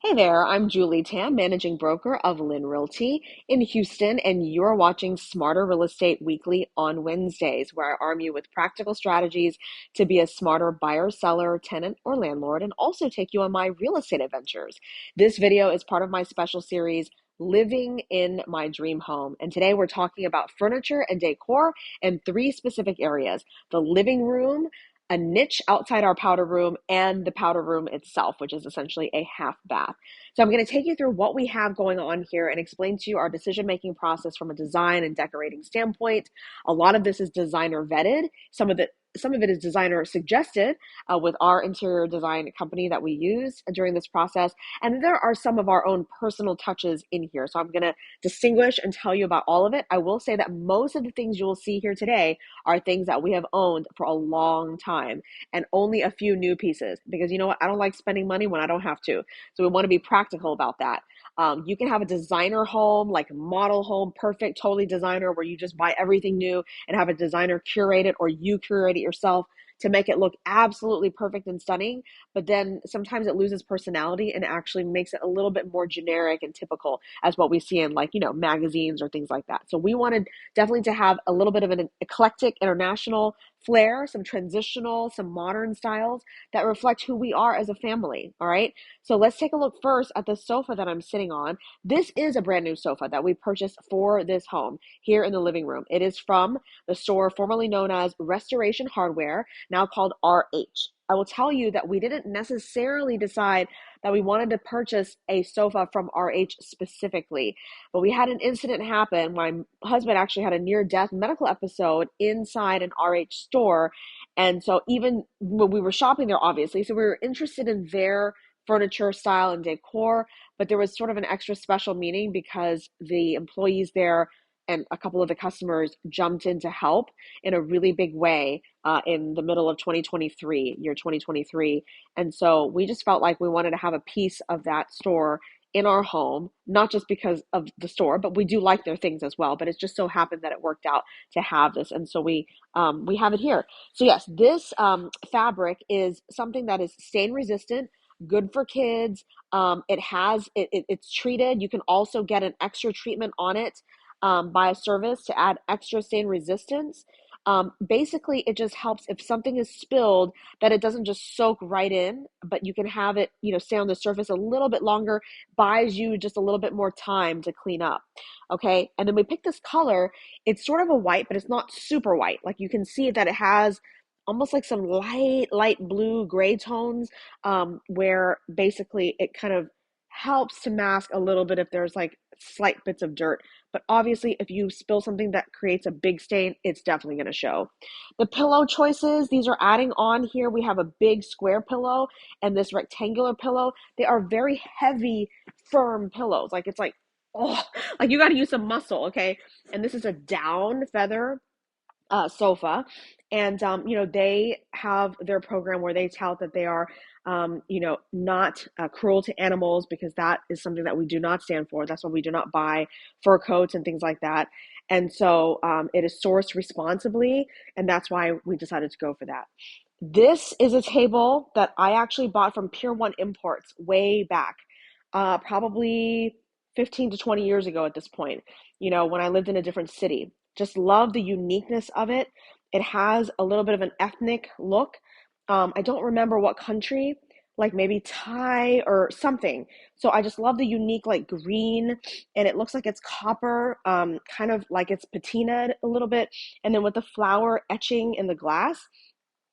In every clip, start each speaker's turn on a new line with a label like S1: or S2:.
S1: Hey there, I'm Julie Tam, managing broker of LYN Realty in Houston, and you're watching Smarter Real Estate Weekly on Wednesdays, where I arm you with practical strategies to be a smarter buyer, seller, tenant, or landlord, and also take you on my real estate adventures. This video is part of my special series, Living in My Dream Home. And today we're talking about furniture and decor in three specific areas: the living room, a niche outside our powder room, and the powder room itself, which is essentially a half bath. So I'm going to take you through what we have going on here and explain to you our decision-making process from a design and decorating standpoint. A lot of this is designer vetted. Some of it is designer suggested with our interior design company that we use during this process. And there are some of our own personal touches in here. So I'm going to distinguish and tell you about all of it. I will say that most of the things you will see here today are things that we have owned for a long time, and only a few new pieces, because you know what? I don't like spending money when I don't have to. So we want to be practical about that. You can have a designer home, like model home, perfect, totally designer, where you just buy everything new and have a designer curate it, or you curate it yourself to make it look absolutely perfect and stunning. But then sometimes it loses personality and actually makes it a little bit more generic and typical as what we see in, like, magazines or things like that. So we wanted definitely to have a little bit of an eclectic international flair, some transitional, some modern styles that reflect who we are as a family. All right. So let's take a look first at the sofa that I'm sitting on. This is a brand new sofa that we purchased for this home here in the living room. It is from the store formerly known as Restoration Hardware, now called RH. I will tell you that we didn't necessarily decide that we wanted to purchase a sofa from RH specifically, but we had an incident happen. My husband actually had a near-death medical episode inside an RH store, and so even when we were shopping there, obviously, so we were interested in their furniture style and decor, but there was sort of an extra special meaning because the employees there and a couple of the customers jumped in to help in a really big way in the middle of 2023, year 2023. And so we just felt like we wanted to have a piece of that store in our home, not just because of the store, but we do like their things as well. But it just so happened that it worked out to have this, and so we have it here. So yes, this fabric is something that is stain resistant, good for kids. It's treated. You can also get an extra treatment on it by a service to add extra stain resistance. Basically, it just helps if something is spilled, that it doesn't just soak right in, but you can have it, stay on the surface a little bit longer, buys you just a little bit more time to clean up. Okay. And then we picked this color. It's sort of a white, but it's not super white. Like, you can see that it has almost like some light blue gray tones, where basically it kind of helps to mask a little bit if there's like slight bits of dirt. But obviously, if you spill something that creates a big stain, it's definitely going to show. The pillow choices, these are adding on here. We have a big square pillow and this rectangular pillow. They are very heavy, firm pillows. Like, it's like, oh, like you got to use some muscle, okay? And this is a down feather sofa. And, they have their program where they tout that they are, not cruel to animals, because that is something that we do not stand for. That's why we do not buy fur coats and things like that. And so it is sourced responsibly, and that's why we decided to go for that. This is a table that I actually bought from Pier 1 Imports way back, probably 15 to 20 years ago at this point, when I lived in a different city. Just love the uniqueness of it. It has a little bit of an ethnic look. I don't remember what country, like maybe Thai or something. So I just love the unique, like, green, and it looks like it's copper, kind of like it's patinaed a little bit, and then with the flower etching in the glass.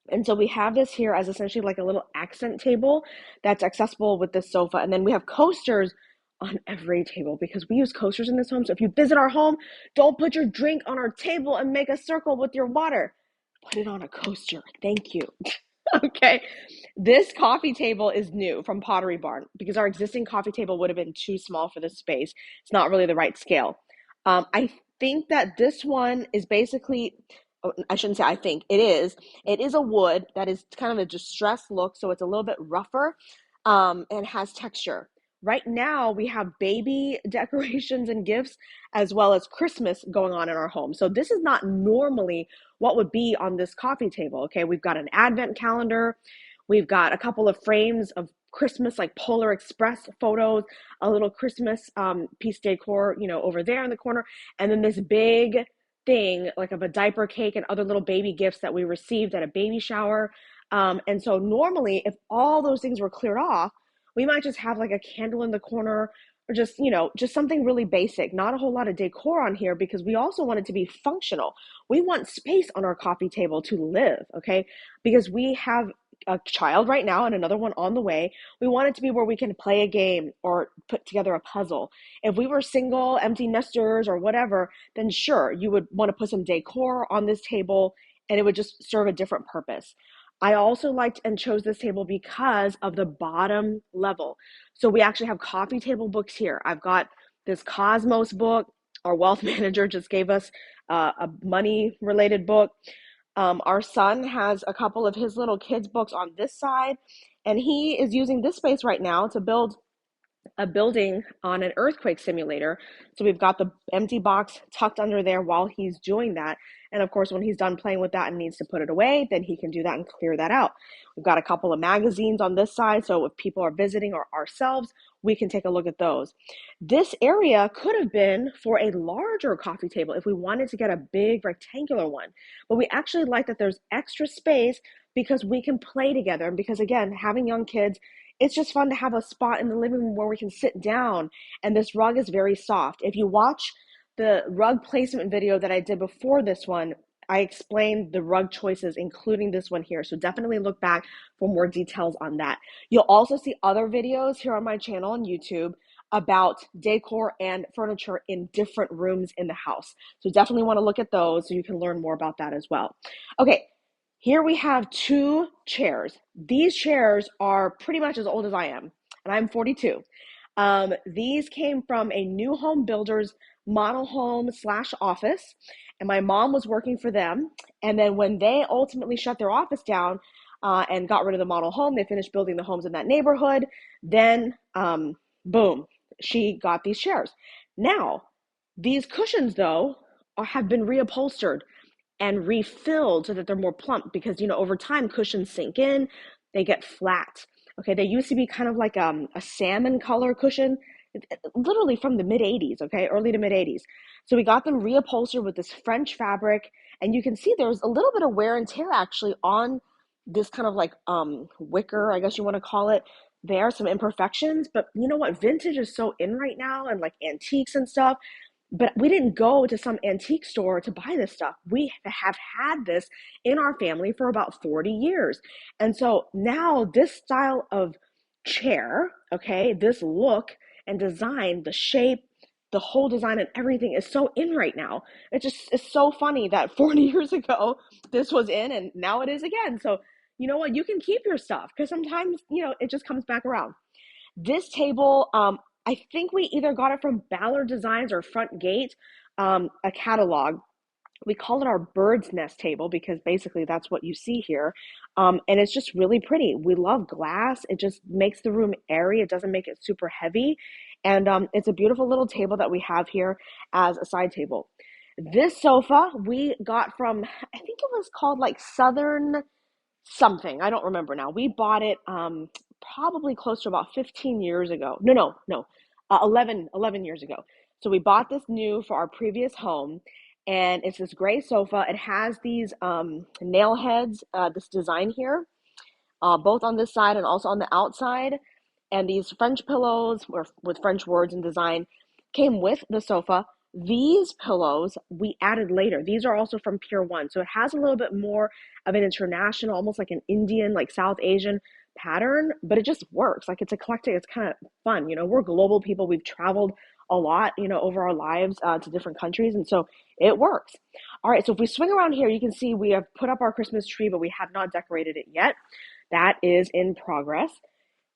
S1: And so we have this here as essentially like a little accent table that's accessible with this sofa. And then we have coasters on every table, because we use coasters in this home. So if you visit our home, don't put your drink on our table and make a circle with your water. Put it on a coaster. Thank you. Okay. This coffee table is new from Pottery Barn, because our existing coffee table would have been too small for this space. It's not really the right scale. I think that this one is basically, I shouldn't say I think, it is a wood that is kind of a distressed look. So it's a little bit rougher, and has texture. Right now, we have baby decorations and gifts, as well as Christmas going on in our home. So this is not normally what would be on this coffee table. Okay, we've got an advent calendar. We've got a couple of frames of Christmas, like Polar Express photos, a little Christmas piece decor, over there in the corner, and then this big thing like of a diaper cake and other little baby gifts that we received at a baby shower. And so normally, if all those things were cleared off, we might just have like a candle in the corner, or just something really basic, not a whole lot of decor on here, because we also want it to be functional. We want space on our coffee table to live, okay? Because we have a child right now and another one on the way. We want it to be where we can play a game or put together a puzzle. If we were single, empty nesters or whatever, then sure, you would want to put some decor on this table and it would just serve a different purpose. I also liked and chose this table because of the bottom level. So we actually have coffee table books here. I've got this Cosmos book. Our wealth manager just gave us a money related book. Our son has a couple of his little kids' books on this side, and he is using this space right now to build a building on an earthquake simulator. So we've got the empty box tucked under there while he's doing that. And of course, when he's done playing with that and needs to put it away, then he can do that and clear that out. We've got a couple of magazines on this side. So if people are visiting or ourselves, we can take a look at those. This area could have been for a larger coffee table if we wanted to get a big rectangular one. But we actually like that there's extra space because we can play together. And because again, having young kids, it's just fun to have a spot in the living room where we can sit down. And this rug is very soft. If you watch the rug placement video that I did before this one, I explained the rug choices, including this one here. So definitely look back for more details on that. You'll also see other videos here on my channel on YouTube about decor and furniture in different rooms in the house. So definitely want to look at those so you can learn more about that as well. Okay. Here we have 2 chairs. These chairs are pretty much as old as I am, and I'm 42. These came from a new home builder's model home / office, and my mom was working for them. And then when they ultimately shut their office down and got rid of the model home, they finished building the homes in that neighborhood. Then, boom, she got these chairs. Now, these cushions, though, have been reupholstered and refilled so that they're more plump because, over time cushions sink in, they get flat. Okay, they used to be kind of like a salmon color cushion, literally from the mid 80s, okay, early to mid 80s. So we got them reupholstered with this French fabric, and you can see there's a little bit of wear and tear actually on this kind of like wicker, I guess you want to call it. There are some imperfections, but you know what? Vintage is so in right now, and like antiques and stuff. But we didn't go to some antique store to buy this stuff. We have had this in our family for about 40 years. And so now this style of chair, okay, this look and design, the shape, the whole design and everything is so in right now. It's so funny that 40 years ago this was in and now it is again. So you know what? You can keep your stuff because sometimes, it just comes back around. This table, I think we either got it from Ballard Designs or Front Gate, a catalog. We call it our bird's nest table because basically that's what you see here. And it's just really pretty. We love glass. It just makes the room airy. It doesn't make it super heavy. And it's a beautiful little table that we have here as a side table. This sofa we got from, I think it was called like Southern something. I don't remember now. We bought it probably close to about 15 years ago. No, 11 years ago. So we bought this new for our previous home, and it's this gray sofa. It has these nail heads, this design here, both on this side and also on the outside. And these French pillows with French words and design came with the sofa. These pillows we added later. These are also from Pier 1. So it has a little bit more of an international, almost like an Indian, like South Asian pattern, but it just works. Like it's eclectic. It's kind of fun. We're global people. We've traveled a lot, over our lives to different countries. And so it works. All right. So if we swing around here, you can see we have put up our Christmas tree, but we have not decorated it yet. That is in progress.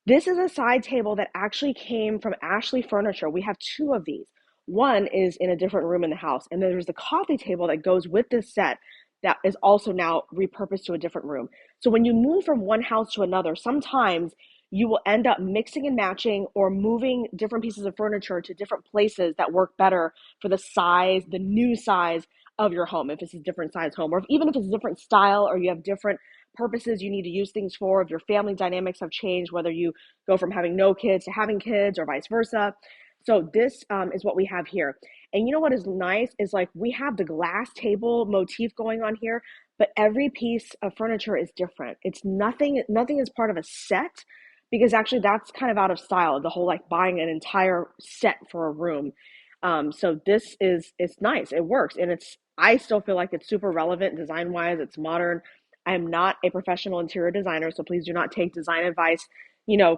S1: This is a side table that actually came from Ashley Furniture. We have 2 of these. One is in a different room in the house, and then there's the coffee table that goes with this set that is also now repurposed to a different room. So when you move from one house to another, sometimes you will end up mixing and matching or moving different pieces of furniture to different places that work better for the size, the new size of your home, if it's a different size home, or even if it's a different style or you have different purposes you need to use things for, if your family dynamics have changed, whether you go from having no kids to having kids or vice versa. So this is what we have here. And you know what is nice is like we have the glass table motif going on here, but every piece of furniture is different. It's nothing is part of a set, because actually that's kind of out of style, the whole like buying an entire set for a room. So this is, it's nice, it works, and I still feel like it's super relevant design wise. It's modern. I am not a professional interior designer, so please do not take design advice,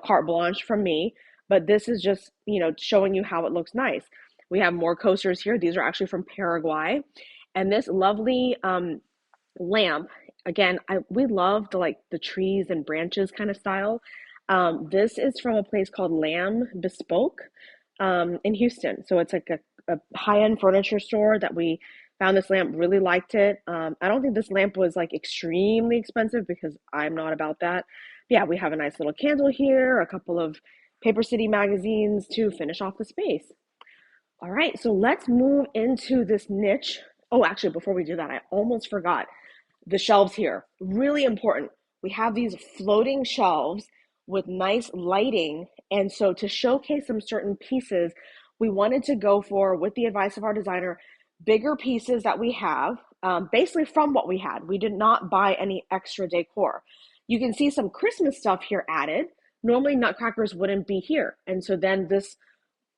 S1: carte blanche from me. But this is just, showing you how it looks nice. We have more coasters here. These are actually from Paraguay. And this lovely lamp, again, we love the trees and branches kind of style. This is from a place called LYN Bespoke in Houston. So it's like a high-end furniture store that we found this lamp, really liked it. I don't think this lamp was like extremely expensive because I'm not about that. But yeah, we have a nice little candle here, a couple of Paper City magazines to finish off the space. All right, so let's move into this niche. Oh, actually, before we do that, I almost forgot the shelves here. Really important. We have these floating shelves with nice lighting. And so to showcase some certain pieces, we wanted to go for, with the advice of our designer, bigger pieces that we have, basically from what we had. We did not buy any extra decor. You can see some Christmas stuff here added. Normally nutcrackers wouldn't be here. And so then this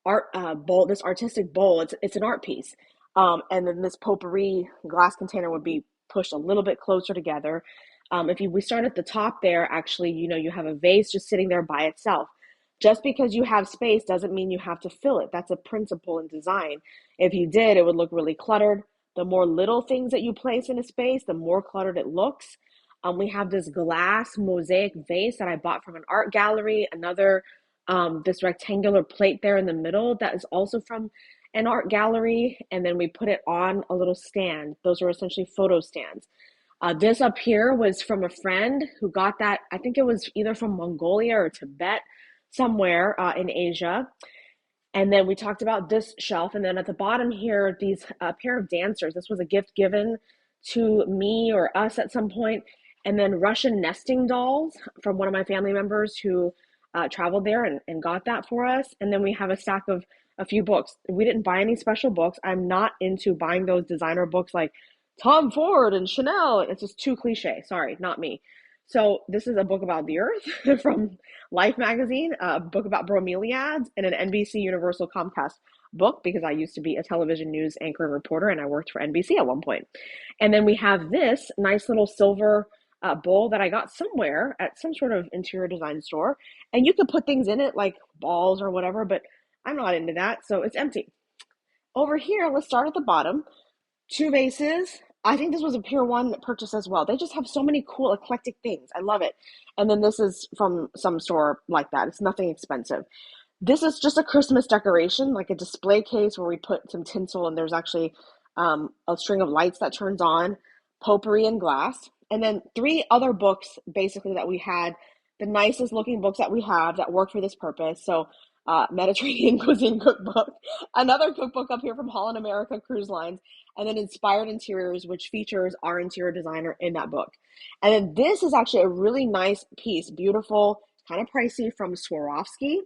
S1: art bowl, this artistic bowl, it's an art piece. And then this potpourri glass container would be pushed a little bit closer together. We start at the top there, actually, you have a vase just sitting there by itself. Just because you have space doesn't mean you have to fill it. That's a principle in design. If you did, it would look really cluttered. The more little things that you place in a space, the more cluttered it looks. We have this glass mosaic vase that I bought from an art gallery, another this rectangular plate there in the middle that is also from an art gallery, and then we put it on a little stand. Those are essentially photo stands. This up here was from a friend who got that, I think it was either from Mongolia or Tibet, somewhere in Asia. And then we talked about this shelf, and then at the bottom here, these pair of dancers. This was a gift given to me or us at some point. And then Russian nesting dolls from one of my family members who traveled there and got that for us. And then we have a stack of a few books. We didn't buy any special books. I'm not into buying those designer books like Tom Ford and Chanel. It's just too cliche. Sorry, not me. So this is a book about the earth from Life magazine, a book about bromeliads, and an NBC Universal Comcast book, because I used to be a television news anchor and reporter, and I worked for NBC at one point. And then we have this nice little silver bowl that I got somewhere at some sort of interior design store. And you could put things in it like balls or whatever, but I'm not into that, so it's empty. Over here, let's start at the bottom. Two vases. I think this was a Pier 1 purchase as well. They just have so many cool eclectic things. I love it. And then this is from some store like that. It's nothing expensive. This is just a Christmas decoration, like a display case where we put some tinsel, and there's actually a string of lights that turns on, potpourri and glass. And then three other books basically that we had, the nicest looking books that we have that work for this purpose. So Mediterranean cuisine cookbook, another cookbook up here from Holland America Cruise Lines, and then Inspired Interiors, which features our interior designer in that book. And then this is actually a really nice piece, beautiful, kind of pricey, from Swarovski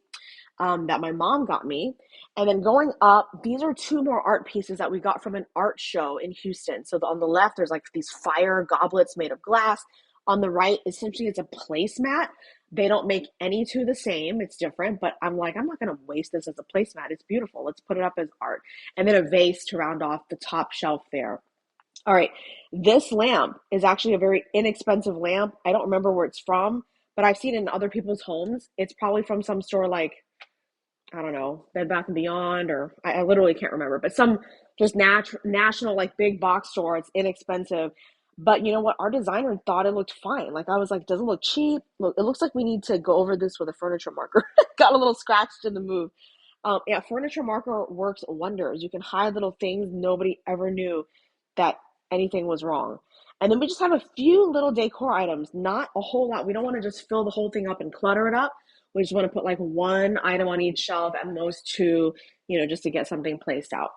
S1: that my mom got me. And then going up, these are two more art pieces that we got from an art show in Houston. So on the left, there's like these fire goblets made of glass. On the right, essentially, it's a placemat. They don't make any two the same. It's different, but I'm like, I'm not going to waste this as a placemat. It's beautiful. Let's put it up as art. And then a vase to round off the top shelf there. All right. This lamp is actually a very inexpensive lamp. I don't remember where it's from, but I've seen it in other people's homes. It's probably from some store like, I don't know, Bed Bath & Beyond, or I literally can't remember, but some just national, like big box store. It's inexpensive. But you know what? Our designer thought it looked fine. Like I was like, doesn't look cheap. Look, it looks like we need to go over this with a furniture marker. Got a little scratched in the move. Yeah, furniture marker works wonders. You can hide little things. Nobody ever knew that anything was wrong. And then we just have a few little decor items, not a whole lot. We don't want to just fill the whole thing up and clutter it up. We just want to put like one item on each shelf, at most two, just to get something placed out.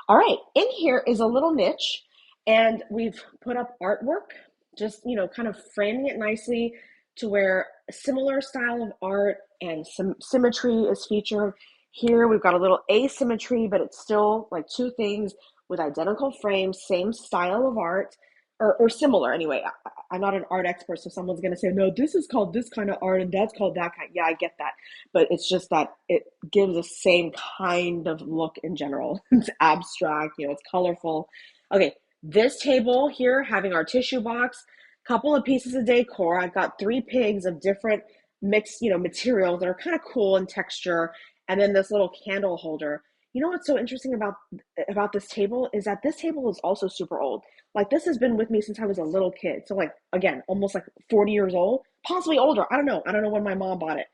S1: All right, in here is a little niche. And we've put up artwork just, kind of framing it nicely to where a similar style of art and some symmetry is featured. Here we've got a little asymmetry, but it's still like two things with identical frames, same style of art, or similar anyway. I'm not an art expert, so someone's going to say, no, this is called this kind of art and that's called that kind. Yeah, I get that. But it's just that it gives the same kind of look in general. It's abstract, it's colorful. Okay, this table here having our tissue box, couple of pieces of decor. I've got 3 pigs of different mixed, materials that are kind of cool in texture, and then this little candle holder. You know what's so interesting about this table is that this table is also super old. Like, this has been with me since I was a little kid. So like, again, almost like 40 years old, possibly older. I don't know. I don't know when my mom bought it.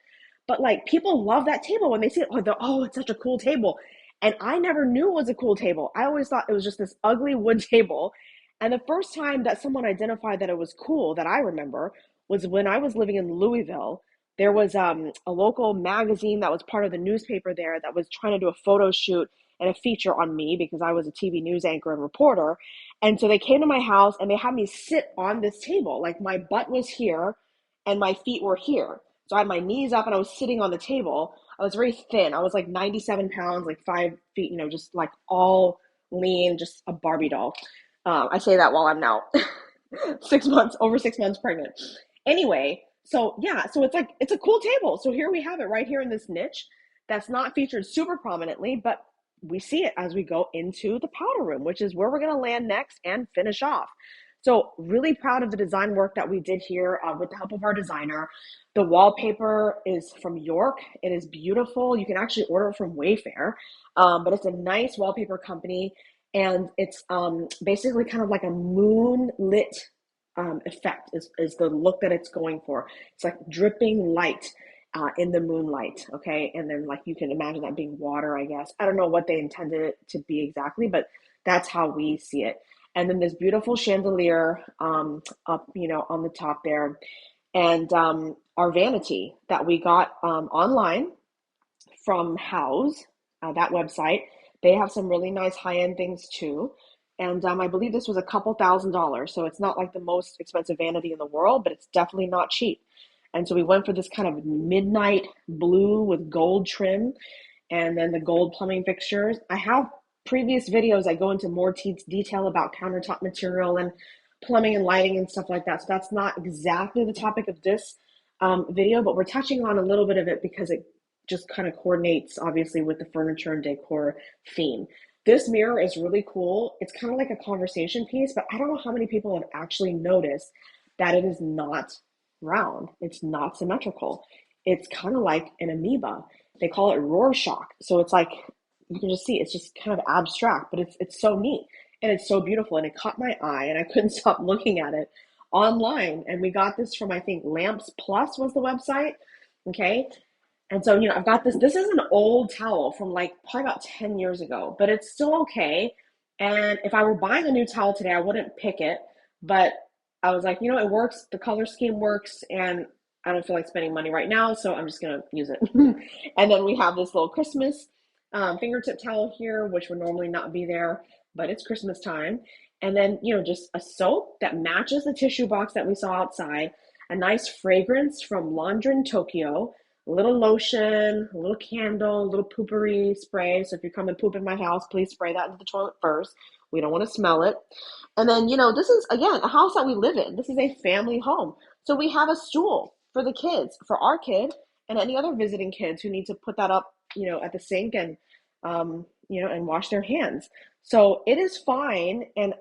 S1: But like, people love that table when they see it. Oh, it's such a cool table. And I never knew it was a cool table. I always thought it was just this ugly wood table. And the first time that someone identified that it was cool that I remember was when I was living in Louisville. There was a local magazine that was part of the newspaper there that was trying to do a photo shoot and a feature on me because I was a TV news anchor and reporter. And so they came to my house and they had me sit on this table. Like, my butt was here and my feet were here. So I had my knees up and I was sitting on the table. I was very thin. I was like 97 pounds, like 5 feet, just like all lean, just a Barbie doll. I say that while I'm now over 6 months pregnant. Anyway, so yeah, so it's like, it's a cool table. So here we have it right here in this niche that's not featured super prominently, but we see it as we go into the powder room, which is where we're going to land next and finish off. So really proud of the design work that we did here with the help of our designer. The wallpaper is from York. It is beautiful. You can actually order it from Wayfair, but it's a nice wallpaper company. And it's basically kind of like a moonlit effect is the look that it's going for. It's like dripping light in the moonlight, okay? And then like you can imagine that being water, I guess. I don't know what they intended it to be exactly, but that's how we see it. And then this beautiful chandelier up, on the top there. And our vanity that we got online from House, that website. They have some really nice high-end things too. And I believe this was a couple $1,000s. So it's not like the most expensive vanity in the world, but it's definitely not cheap. And so we went for this kind of midnight blue with gold trim and then the gold plumbing fixtures. I have previous videos I go into more detail about countertop material and plumbing and lighting and stuff like that. So that's not exactly the topic of this video, but we're touching on a little bit of it because it just kind of coordinates obviously with the furniture and decor theme. This mirror is really cool. It's kind of like a conversation piece, but I don't know how many people have actually noticed that it is not round. It's not symmetrical. It's kind of like an amoeba. They call it Rorschach. So it's like, you can just see, it's just kind of abstract, but it's so neat and it's so beautiful. And it caught my eye and I couldn't stop looking at it online. And we got this from, I think, Lamps Plus was the website. Okay. And so, I've got this. This is an old towel from like probably about 10 years ago, but it's still okay. And if I were buying a new towel today, I wouldn't pick it. But I was like, it works. The color scheme works. And I don't feel like spending money right now. So I'm just going to use it. And then we have this little Christmas fingertip towel here, which would normally not be there, but it's Christmas time. And then, just a soap that matches the tissue box that we saw outside, a nice fragrance from Laundry Tokyo, a little lotion, a little candle, a little poopery spray. So if you come and poop in my house, please spray that into the toilet first. We don't want to smell it. And then, this is, again, a house that we live in. This is a family home. So we have a stool for the kids, for our kid and any other visiting kids who need to put that up, at the sink and, and wash their hands. So it is fine. And,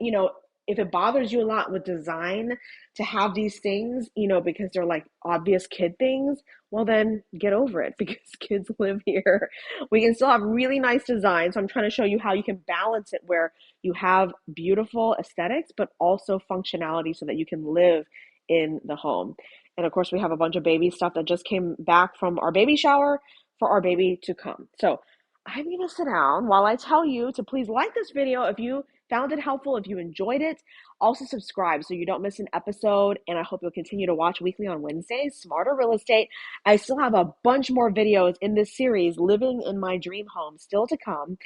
S1: if it bothers you a lot with design to have these things, because they're like obvious kid things, well then get over it because kids live here. We can still have really nice design. So I'm trying to show you how you can balance it where you have beautiful aesthetics, but also functionality so that you can live in the home. And of course we have a bunch of baby stuff that just came back from our baby shower for our baby to come. So I'm going to sit down while I tell you to please like this video if you found it helpful, if you enjoyed it. Also subscribe so you don't miss an episode. And I hope you'll continue to watch weekly on Wednesdays, Smarter Real Estate. I still have a bunch more videos in this series, Living in My Dream Home, still to come.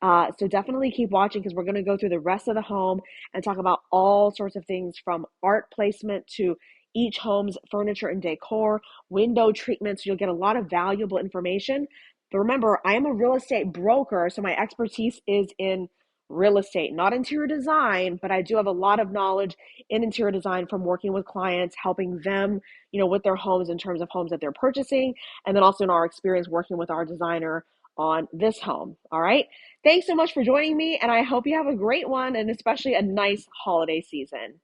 S1: So definitely keep watching because we're going to go through the rest of the home and talk about all sorts of things from art placement to each home's furniture and decor, window treatments. You'll get a lot of valuable information. But remember, I am a real estate broker, so my expertise is in real estate, not interior design, but I do have a lot of knowledge in interior design from working with clients, helping them, with their homes in terms of homes that they're purchasing, and then also in our experience working with our designer on this home. All right. Thanks so much for joining me, and I hope you have a great one and especially a nice holiday season.